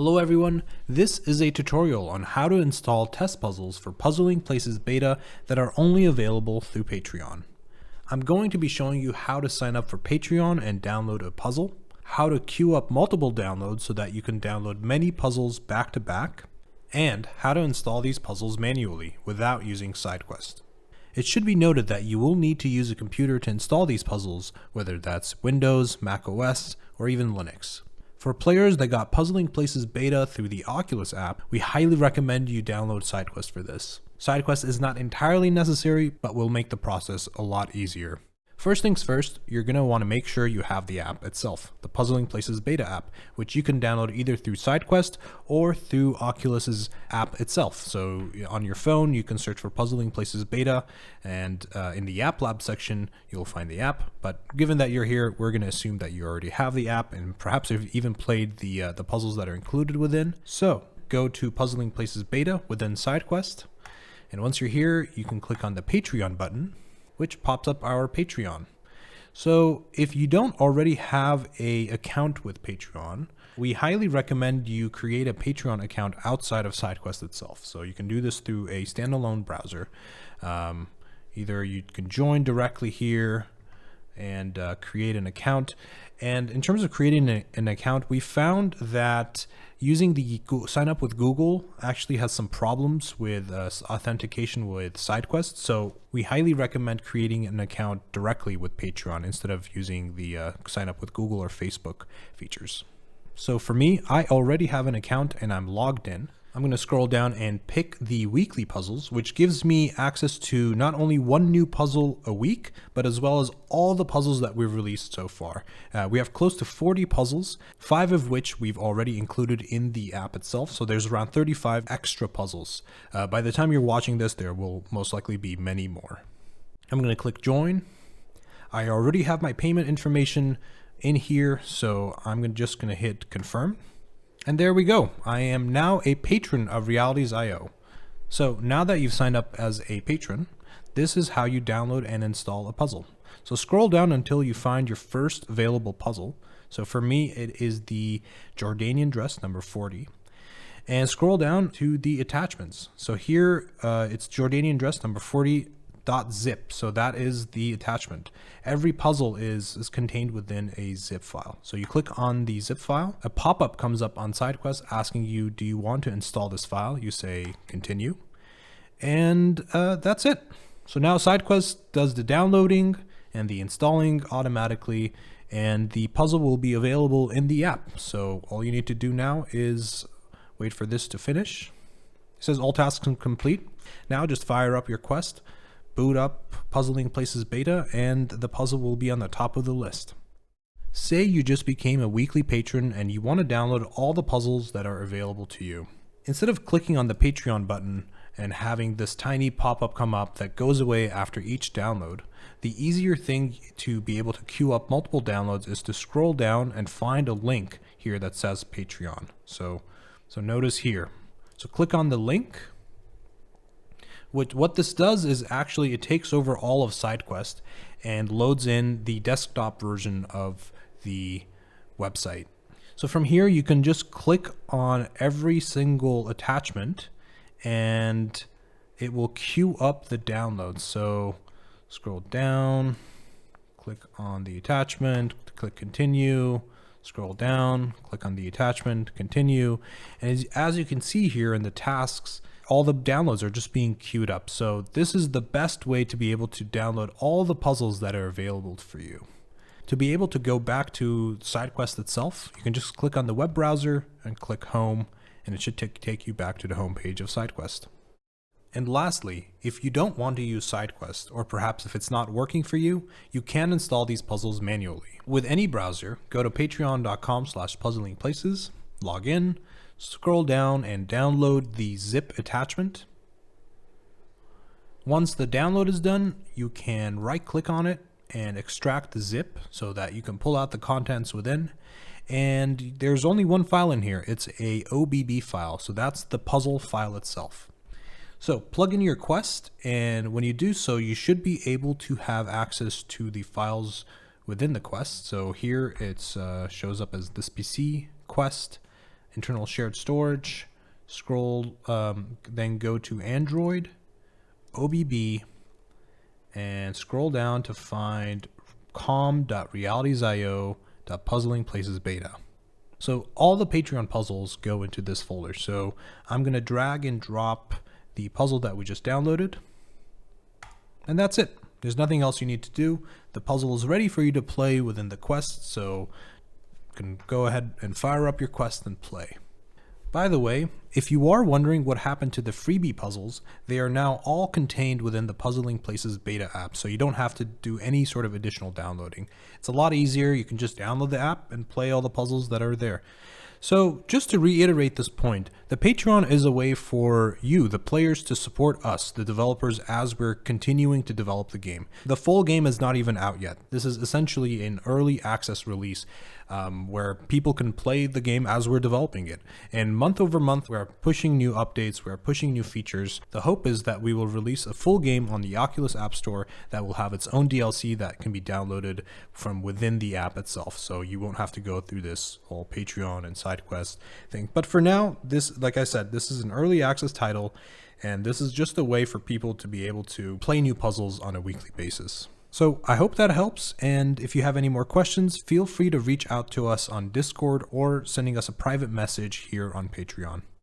Hello everyone, this is a tutorial on how to install test puzzles for Puzzling Places beta that are only available through Patreon. I'm going to be showing you how to sign up for Patreon and download a puzzle, how to queue up multiple downloads so that you can download many puzzles back to back, and how to install these puzzles manually without using SideQuest. It should be noted that you will need to use a computer to install these puzzles, whether that's Windows, Mac OS, or even Linux. For players that got Puzzling Places beta through the Oculus app, we highly recommend you download SideQuest for this. SideQuest is not entirely necessary, but will make the process a lot easier. First things first, you're going to want to make sure you have the app itself, the Puzzling Places beta app, which you can download either through SideQuest or through Oculus's app itself. So on your phone, you can search for Puzzling Places beta, and in the App Lab section, you'll find the app. But given that you're here, we're going to assume that you already have the app, and perhaps you've even played the puzzles that are included within. So go to Puzzling Places beta within SideQuest, and once you're here, you can click on the Patreon button, which pops up our Patreon. So if you don't already have an account with Patreon, we highly recommend you create a Patreon account outside of SideQuest itself. So you can do this through a standalone browser. Either you can join directly here and create an account. And in terms of creating an account, we found that using the sign up with Google actually has some problems with authentication with SideQuest. So we highly recommend creating an account directly with Patreon instead of using the sign up with Google or Facebook features. So for me, I already have an account and I'm logged in. I'm going to scroll down and pick the weekly puzzles, which gives me access to not only one new puzzle a week, but as well as all the puzzles that we've released so far. We have close to 40 puzzles, 5 of which we've already included in the app itself. So there's around 35 extra puzzles. By the time you're watching this, there will most likely be many more. I'm going to click join. I already have my payment information in here, so I'm just going to hit confirm. And there we go. I am now a patron of realities.io. So now that you've signed up as a patron, this is how you download and install a puzzle. So scroll down until you find your first available puzzle. So for me, it is the Jordanian dress number 40. And scroll down to the attachments. So here it's Jordanian dress number 40.zip. So that is the attachment. Every puzzle is contained within a zip file. So you click on the zip file, a pop-up comes up on SideQuest asking you, do you want to install this file? You say continue, and that's it. So now SideQuest does the downloading and the installing automatically, and the puzzle will be available in the app. So all you need to do now is wait for this to finish. It says all tasks complete. Now just fire up your quest, boot up Puzzling Places beta, and the puzzle will be on the top of the list. Say you just became a weekly patron and you want to download all the puzzles that are available to you. Instead of clicking on the Patreon button and having this tiny pop-up come up that goes away after each download, the easier thing to be able to queue up multiple downloads is to scroll down and find a link here that says Patreon. So notice here. So click on the link. What this does is actually it takes over all of SideQuest and loads in the desktop version of the website. So from here, you can just click on every single attachment and it will queue up the downloads. So scroll down, click on the attachment, click continue, scroll down, click on the attachment, continue. And as you can see here in the tasks, all the downloads are just being queued up. So this is the best way to be able to download all the puzzles that are available for you. To be able to go back to SideQuest itself, you can just click on the web browser and click home, and it should take you back to the home page of SideQuest. And lastly, if you don't want to use SideQuest, or perhaps if it's not working for you, you can install these puzzles manually. With any browser, go to patreon.com/puzzlingplaces, log in, scroll down and download the zip attachment. Once the download is done, you can right click on it and extract the zip so that you can pull out the contents within. And there's only one file in here. It's a OBB file. So that's the puzzle file itself. So plug in your quest, and when you do so, you should be able to have access to the files within the quest. So here it shows up as this PC quest internal shared storage, scroll, then go to Android, OBB, and scroll down to find com.realities.io.puzzling places beta. So all the Patreon puzzles go into this folder. So I'm going to drag and drop the puzzle that we just downloaded. And that's it. There's nothing else you need to do. The puzzle is ready for you to play within the quest. So you can go ahead and fire up your quest and play. By the way, if you are wondering what happened to the freebie puzzles, they are now all contained within the Puzzling Places beta app, so you don't have to do any sort of additional downloading. It's a lot easier. You can just download the app and play all the puzzles that are there. So just to reiterate this point, the Patreon is a way for you, the players, to support us, the developers, as we're continuing to develop the game. The full game is not even out yet. This is essentially an early access release where people can play the game as we're developing it. And month over month, we're pushing new updates, we're pushing new features. The hope is that we will release a full game on the Oculus App Store that will have its own DLC that can be downloaded from within the app itself. So you won't have to go through this whole Patreon and side quest thing. But for now, this, like I said, this is an early access title, and this is just a way for people to be able to play new puzzles on a weekly basis. So I hope that helps, and if you have any more questions, feel free to reach out to us on Discord or sending us a private message here on Patreon.